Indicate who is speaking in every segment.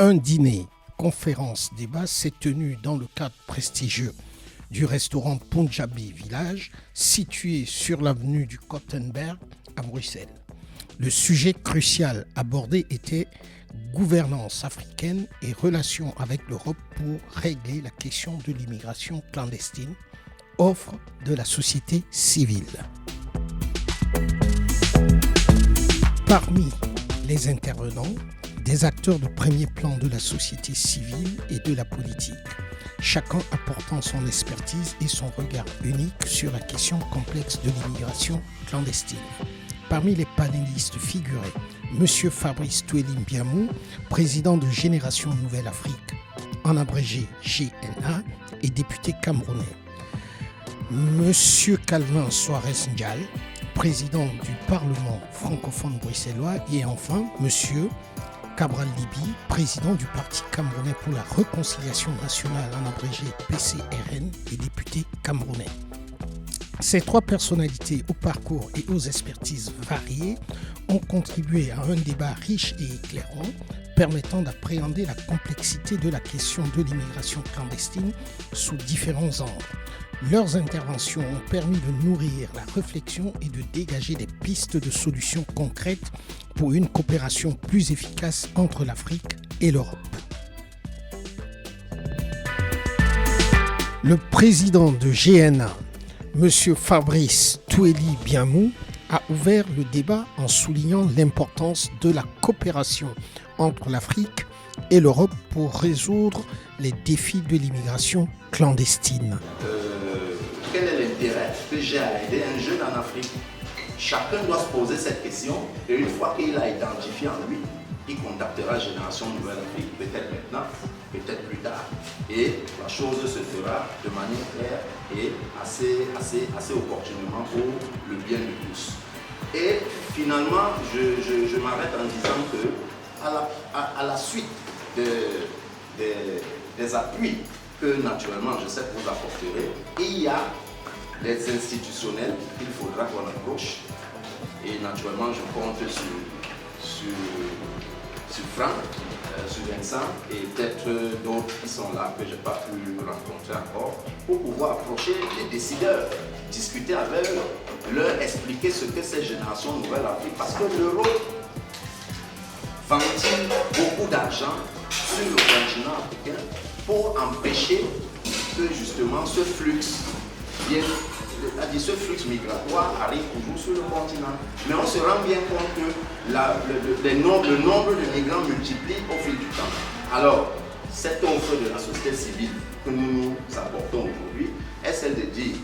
Speaker 1: Un dîner, conférence, débat s'est tenu dans le cadre prestigieux du restaurant Punjabi Village, situé sur l'avenue du Kottenberg à Bruxelles. Le sujet crucial abordé était gouvernance africaine et relations avec l'Europe pour régler la question de l'immigration clandestine, offre de la société civile. Parmi les intervenants, des acteurs de premier plan de la société civile et de la politique, chacun apportant son expertise et son regard unique sur la question complexe de l'immigration clandestine. Parmi les panélistes figuraient M. Fabrice Tweli Biamou, président de Génération Nouvelle Afrique, en abrégé GNA, et député camerounais. M. Calvin Soares Ndial, président du Parlement francophone bruxellois, et enfin M. Cabral Libi, président du Parti camerounais pour la réconciliation nationale, en abrégé PCRN, et député camerounais. Ces trois personnalités au parcours et aux expertises variées ont contribué à un débat riche et éclairant, permettant d'appréhender la complexité de la question de l'immigration clandestine sous différents angles. Leurs interventions ont permis de nourrir la réflexion et de dégager des pistes de solutions concrètes pour une coopération plus efficace entre l'Afrique et l'Europe. Le président de GNA, M. Fabrice Tweli Biamou, a ouvert le débat en soulignant l'importance de la coopération entre l'Afrique et l'Europe pour résoudre les défis de l'immigration clandestine.
Speaker 2: Quel est l'intérêt que j'ai à aider un jeune en Afrique? Chacun doit se poser cette question et une fois qu'il l'a identifié en lui, il contactera Génération Nouvelle Afrique, peut-être maintenant, peut-être plus tard. Et la chose se fera de manière claire et assez opportunément pour le bien de tous. Et finalement, je m'arrête en disant que à la suite des appuis que naturellement je sais que vous apporterez, il y a les institutionnels qu'il faudra qu'on approche. Et naturellement, je compte sur Franck, sur Vincent et peut-être d'autres qui sont là que je n'ai pas pu rencontrer encore, pour pouvoir approcher les décideurs, discuter avec eux, leur expliquer ce que c'est Génération Nouvelle Afrique. Parce que l'Europe ventile beaucoup d'argent sur le continent africain pour empêcher que justement ce flux ce flux migratoire arrive toujours sur le continent. Mais on se rend bien compte que le nombre de migrants multiplie au fil du temps. Alors, cette offre de la société civile que nous apportons aujourd'hui est celle de dire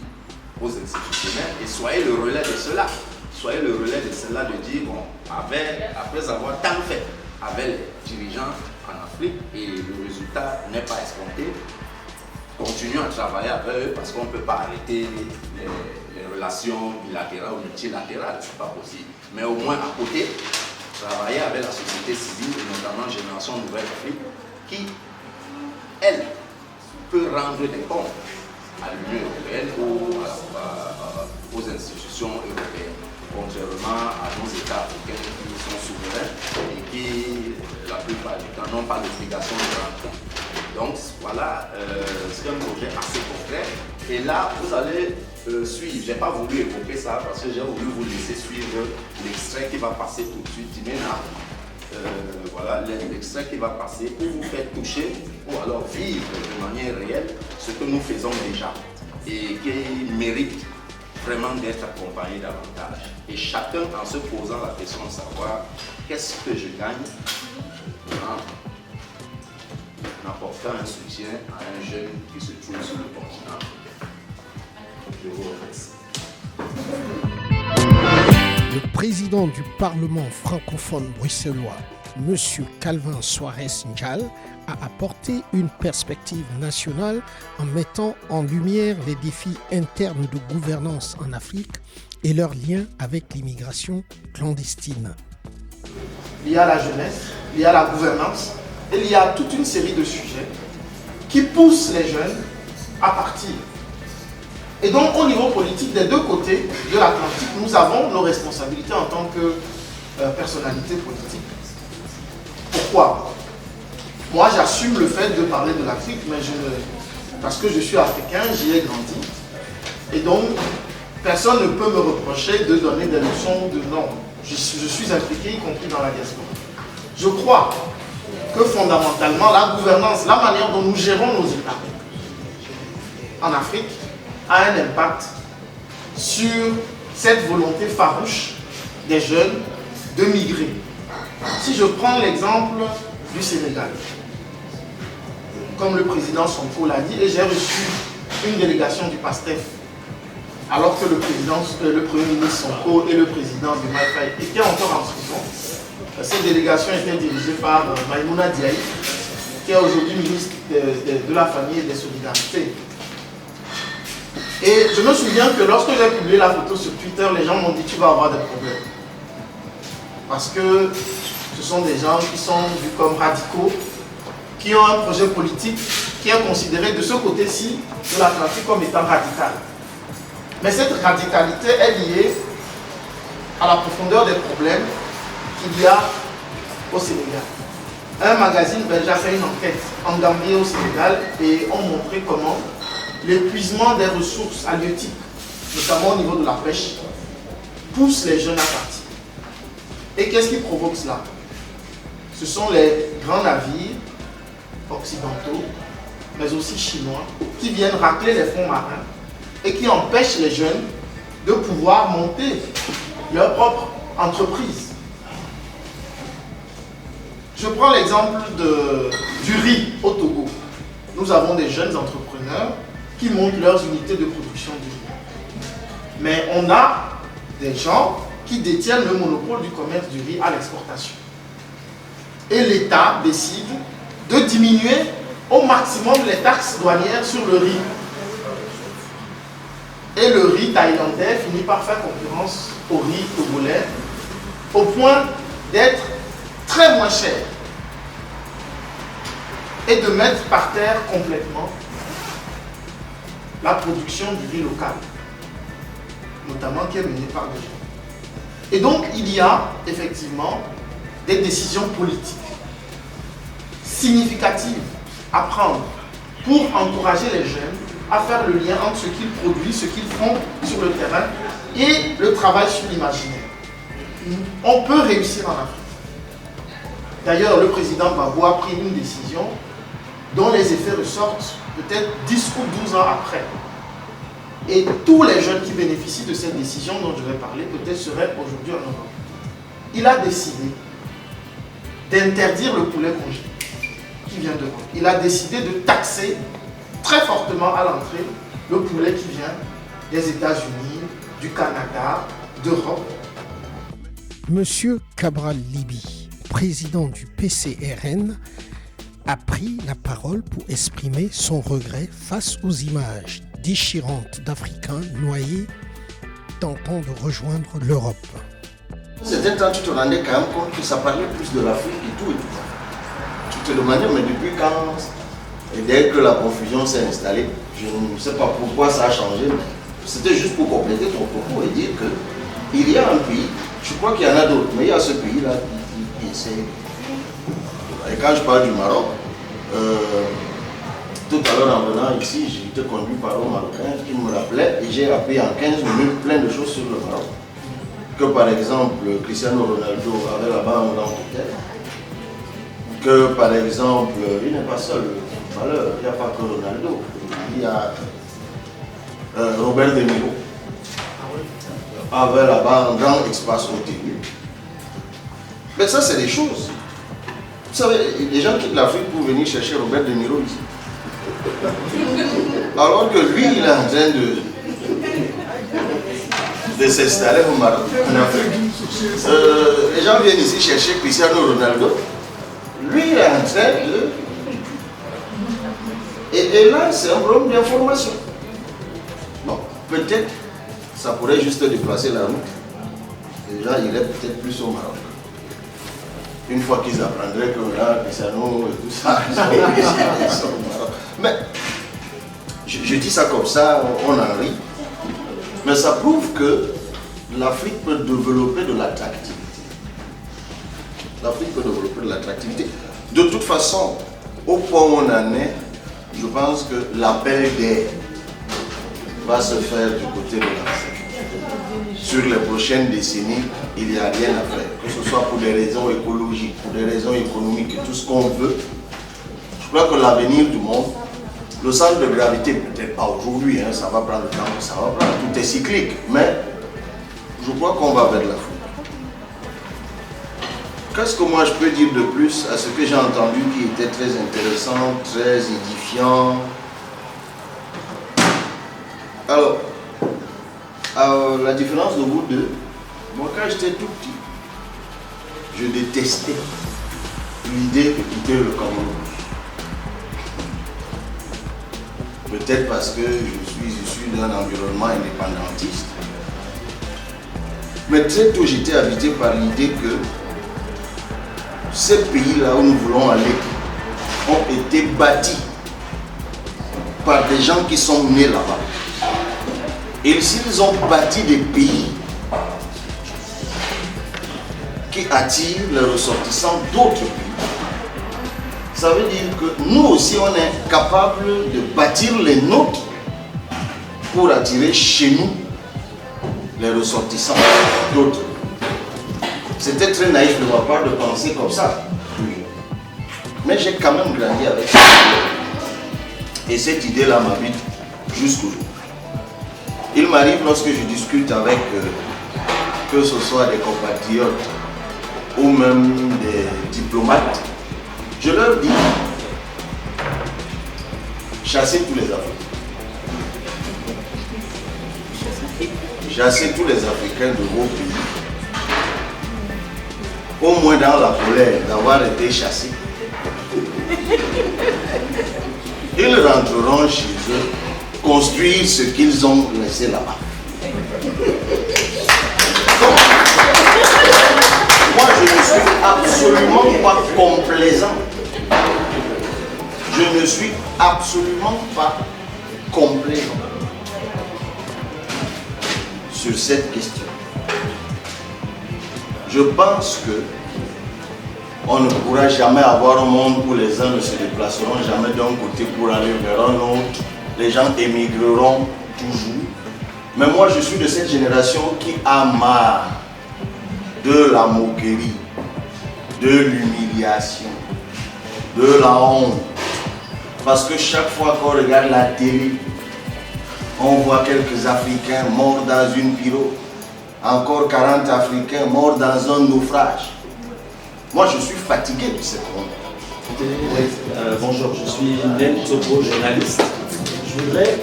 Speaker 2: aux institutionnels, et soyez le relais de cela. Soyez le relais de cela, de dire, bon, après avoir tant fait avec les dirigeants en Afrique, et le résultat n'est pas escompté, continuons à travailler avec eux parce qu'on ne peut pas arrêter les relations bilatérales ou multilatérales, ce n'est pas possible. Mais au moins à côté, travailler avec la société civile, et notamment Génération Nouvelle Afrique, qui, elle, peut rendre des comptes à l'Union européenne ou aux institutions européennes, contrairement à nos États africains qui sont souverains et qui, la plupart du temps, n'ont pas l'obligation de rentrer. Donc voilà, c'est un projet assez concret. Et là, vous allez suivre. Je n'ai pas voulu évoquer ça parce que j'ai voulu vous laisser suivre l'extrait qui va passer tout de suite. Voilà, l'extrait qui va passer pour vous faire toucher ou alors vivre de manière réelle ce que nous faisons déjà et qui mérite vraiment d'être accompagné davantage. Et chacun en se posant la question de savoir qu'est-ce que je gagne en apportant un soutien à un jeune qui se trouve sur le continent. Je vous remercie.
Speaker 1: Le président du Parlement francophone bruxellois, M. Calvin Soares Ndial, a apporté une perspective nationale en mettant en lumière les défis internes de gouvernance en Afrique et leurs liens avec l'immigration clandestine.
Speaker 3: Il y a la jeunesse, il y a la gouvernance, et il y a toute une série de sujets qui poussent les jeunes à partir. Et donc au niveau politique, des deux côtés de l'Atlantique, nous avons nos responsabilités en tant que personnalité politique. Pourquoi? Moi, j'assume le fait de parler de l'Afrique, mais parce que je suis africain, j'y ai grandi. Et donc, personne ne peut me reprocher de donner des leçons de non. Je suis impliqué, y compris dans la diaspora. Je crois que fondamentalement, la gouvernance, la manière dont nous gérons nos États en Afrique a un impact sur cette volonté farouche des jeunes de migrer. Si je prends l'exemple du Sénégal, comme le président Sonko l'a dit, et j'ai reçu une délégation du PASTEF, alors que le Premier ministre Sonko et le président de Maïfaï étaient encore en prison. Cette délégation était dirigée par Maïmouna Diaye, qui est aujourd'hui ministre de la Famille et des Solidarités. Et je me souviens que lorsque j'ai publié la photo sur Twitter, les gens m'ont dit « tu vas avoir des problèmes ». Parce que ce sont des gens qui sont vus comme radicaux, qui ont un projet politique qui est considéré de ce côté-ci de l'Atlantique comme étant radical. Mais cette radicalité est liée à la profondeur des problèmes qu'il y a au Sénégal. Un magazine belge a fait une enquête en Gambie au Sénégal et ont montré comment l'épuisement des ressources halieutiques, notamment au niveau de la pêche, pousse les jeunes à partir. Et qu'est-ce qui provoque cela? Ce sont les grands navires occidentaux, mais aussi chinois, qui viennent racler les fonds marins et qui empêchent les jeunes de pouvoir monter leur propre entreprise. Je prends l'exemple du riz au Togo. Nous avons des jeunes entrepreneurs qui montent leurs unités de production du riz. Mais on a des gens qui détiennent le monopole du commerce du riz à l'exportation. Et l'État décide de diminuer au maximum les taxes douanières sur le riz. Et le riz thaïlandais finit par faire concurrence au riz togolais au point d'être très moins cher et de mettre par terre complètement la production du riz local, notamment qui est menée par des gens. Et donc il y a effectivement des décisions politiques significatives à prendre pour encourager les jeunes à faire le lien entre ce qu'ils produisent, ce qu'ils font sur le terrain et le travail sur l'imaginaire. On peut réussir en Afrique. D'ailleurs, le président Gbagbo a pris une décision dont les effets ressortent peut-être 10 ou 12 ans après. Et tous les jeunes qui bénéficient de cette décision dont je vais parler peut-être seraient aujourd'hui en Europe. Il a décidé d'interdire le poulet congelé qui vient d'Europe. Il a décidé de taxer très fortement à l'entrée le poulet qui vient des États-Unis, du Canada, d'Europe.
Speaker 1: Monsieur Cabral Libby, président du PCRN, a pris la parole pour exprimer son regret face aux images déchirantes d'Africains noyés tentant de rejoindre l'Europe.
Speaker 4: C'était temps tu te rendais quand même compte que ça parlait plus de l'Afrique et tout. Tu te demandais, mais depuis quand? Et dès que la confusion s'est installée, je ne sais pas pourquoi ça a changé, mais c'était juste pour compléter ton propos et dire qu'il y a un pays, je crois qu'il y en a d'autres, mais il y a ce pays-là qui essaie. Et quand je parle du Maroc, tout à l'heure en venant ici, j'ai été conduit par un Marocain qui me rappelait, et j'ai appris en 15 minutes plein de choses sur le Maroc. Que par exemple, Cristiano Ronaldo avait là-bas un grand hôtel. Que par exemple, il n'est pas seul, il n'y a pas que Ronaldo, il y a Robert De Niro avait là-bas un grand espace hôtelier. Mais ça, c'est des choses. Vous savez, les gens quittent l'Afrique pour venir chercher Robert De Niro ici. Alors que lui, il est en train de s'installer au Maroc, en Afrique. Les gens viennent ici chercher Cristiano Ronaldo. Lui, il est en train de... Et là, c'est un problème d'information. Bon, peut-être, ça pourrait juste déplacer la route. Les gens iraient peut-être plus au Maroc. Une fois qu'ils apprendraient que là, Cristiano et tout ça, ils sont au Maroc. Mais, je dis ça comme ça, on en rit. Mais ça prouve que l'Afrique peut développer de l'attractivité. L'Afrique peut développer de l'attractivité. De toute façon, au point où on en est, je pense que l'appel d'air va se faire du côté de l'Afrique. Sur les prochaines décennies, il n'y a rien à faire, que ce soit pour des raisons écologiques, pour des raisons économiques et tout ce qu'on veut. Je crois que l'avenir du monde, le centre de gravité, peut-être pas aujourd'hui, hein, ça va prendre le temps, ça va prendre, tout est cyclique, mais je crois qu'on va vers l'Afrique. Qu'est-ce que moi je peux dire de plus à ce que j'ai entendu qui était très intéressant, très édifiant? Alors, la différence de vous deux, moi quand j'étais tout petit, je détestais l'idée de quitter le Cameroun. Peut-être parce que je suis issu d'un environnement indépendantiste. Mais très tôt, j'étais habité par l'idée que ces pays-là où nous voulons aller ont été bâtis par des gens qui sont nés là-bas. Et s'ils ont bâti des pays qui attirent les ressortissants d'autres pays, ça veut dire que nous aussi on est capable de bâtir les nôtres pour attirer chez nous les ressortissants d'autres. C'était très naïf de ma part de penser comme ça. Mais j'ai quand même grandi avec ça. Et cette idée-là m'habite jusqu'aujourd'hui. Il m'arrive lorsque je discute avec, que ce soit des compatriotes ou même des diplomates, je leur dis, chassez tous les Africains. Chassez tous les Africains de vos pays. Au moins dans la colère d'avoir été chassés. Ils rentreront chez eux, construire ce qu'ils ont laissé là-bas. Moi, je ne suis absolument pas complaisant. Je ne suis absolument pas complaisant sur cette question. Je pense que on ne pourra jamais avoir un monde où les uns ne se déplaceront jamais d'un côté pour aller vers un autre. Les gens émigreront toujours. Mais moi, je suis de cette génération qui a marre de la moquerie, de l'humiliation, de la honte. Parce que chaque fois qu'on regarde la télé, on voit quelques Africains morts dans une pirogue. Encore 40 Africains morts dans un naufrage. Moi, je suis fatigué de cette honte.
Speaker 5: Bonjour, je suis Nen Tobo, journaliste. Je voudrais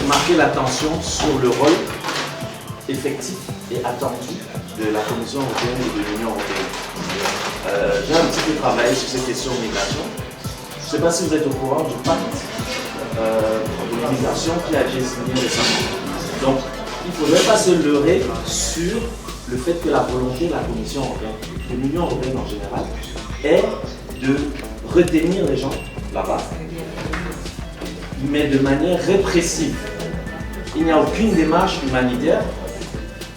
Speaker 5: marquer l'attention sur le rôle effectif et attendu de la Commission européenne et de l'Union européenne. J'ai un petit peu travaillé sur ces questions de migration. Je ne sais pas si vous êtes au courant du pacte de migration qui a été signé récemment. Donc, il ne faudrait pas se leurrer sur le fait que la volonté de la Commission européenne, de l'Union européenne en général, est de retenir les gens là-bas, mais de manière répressive. Il n'y a aucune démarche humanitaire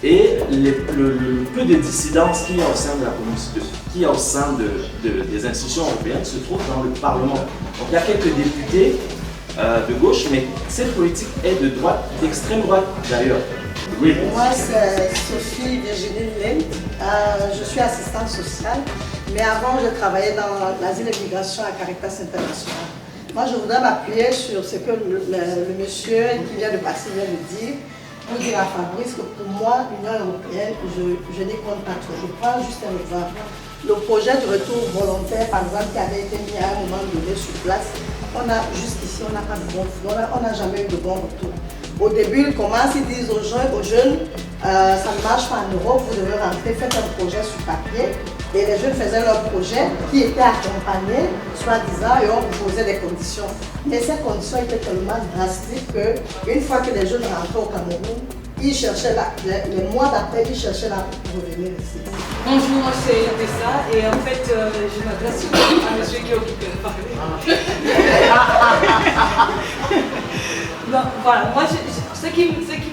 Speaker 5: et le peu de dissidence qu'il y a au sein de la Commission, qu'il y a au sein des institutions européennes se trouve dans le Parlement. Donc il y a quelques députés de gauche, mais cette politique est de droite, d'extrême droite d'ailleurs. Oui.
Speaker 6: Moi, c'est Sophie Virginie Lent. Je suis assistante sociale, mais avant, je travaillais dans l'asile et l'immigration à Caritas International. Moi, je voudrais m'appuyer sur ce que le monsieur qui vient de passer vient de dire, pour dire à Fabrice que pour moi, l'Union européenne, je n'y compte pas trop. Je prends juste un exemple. Le projet de retour volontaire, par exemple, qui avait été mis à un moment donné sur place, jusqu'ici, on n'a pas de bon retour, on n'a jamais eu de bon retour. Au début, ils commencent, ils disent aux jeunes, ça ne marche pas en Europe, vous devez rentrer, faites un projet sur papier. Et les jeunes faisaient leur projet qui était accompagné, soi-disant, et on posait des conditions. Mais ces conditions étaient tellement drastiques qu'une fois que les jeunes rentraient au Cameroun, ils cherchaient les mois d'après, ils cherchaient la pour revenir ici.
Speaker 7: Bonjour, moi c'est Tessa et en fait je m'adresse à monsieur qui occupe de parler. Non, voilà, moi, ce qui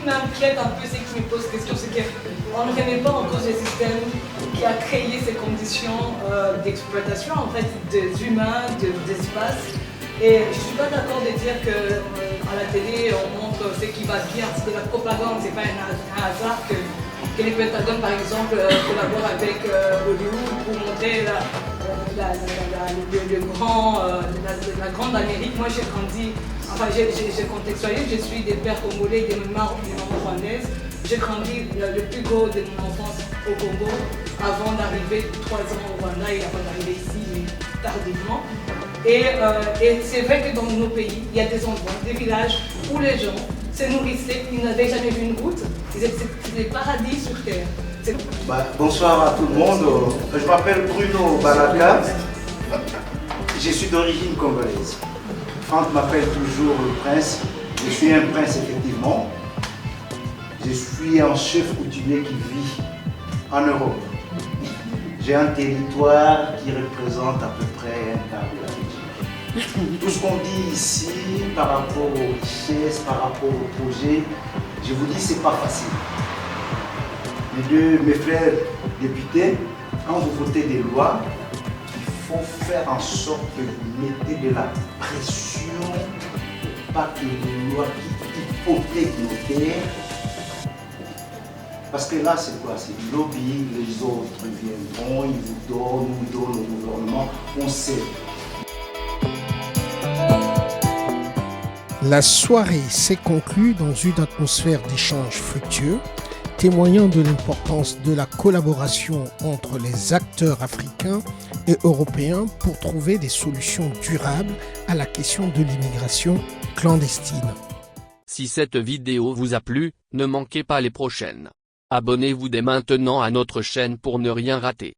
Speaker 7: m'inquiète un peu, ce qui me pose question, c'est qu'on ne remet pas en cause le système qui a créé ces conditions d'exploitation, en fait, des humains, d'espace. Et je ne suis pas d'accord de dire qu'à la télé, on montre ce qui va bien, c'est de la propagande, ce n'est pas un hasard que le Pentagone, par exemple, collabore avec Hollywood pour montrer la grande Amérique. Moi, j'ai grandi, enfin, j'ai contextualisé, je suis des pères congolais, des mamans rwandaises. J'ai grandi le plus gros de mon enfance au Congo avant d'arriver 3 ans au Rwanda et avant d'arriver ici, mais tardivement. Et c'est vrai que dans nos pays, il y a des endroits, des villages où les gens se nourrissaient, ils n'avaient jamais vu une route. C'est des paradis sur terre.
Speaker 8: Bonsoir à tout le monde. Je m'appelle Bruno Balaka. Je suis d'origine congolaise. Franck m'appelle toujours le prince. Je suis un prince effectivement. Je suis un chef coutumier qui vit en Europe. J'ai un territoire qui représente à peu près un quart de la Belgique. Tout ce qu'on dit ici par rapport aux richesses, par rapport aux projets, je vous dis c'est pas facile. Mes frères députés, quand vous votez des lois, il faut faire en sorte que vous mettez de la pression pour pas que les lois qui hypothèquent nos terres. Parce que là, c'est quoi? C'est du lobbying, les autres viendront, ils nous donnent au gouvernement, on sait.
Speaker 1: La soirée s'est conclue dans une atmosphère d'échanges fructueux, témoignant de l'importance de la collaboration entre les acteurs africains et européens pour trouver des solutions durables à la question de l'immigration clandestine.
Speaker 9: Si cette vidéo vous a plu, ne manquez pas les prochaines. Abonnez-vous dès maintenant à notre chaîne pour ne rien rater.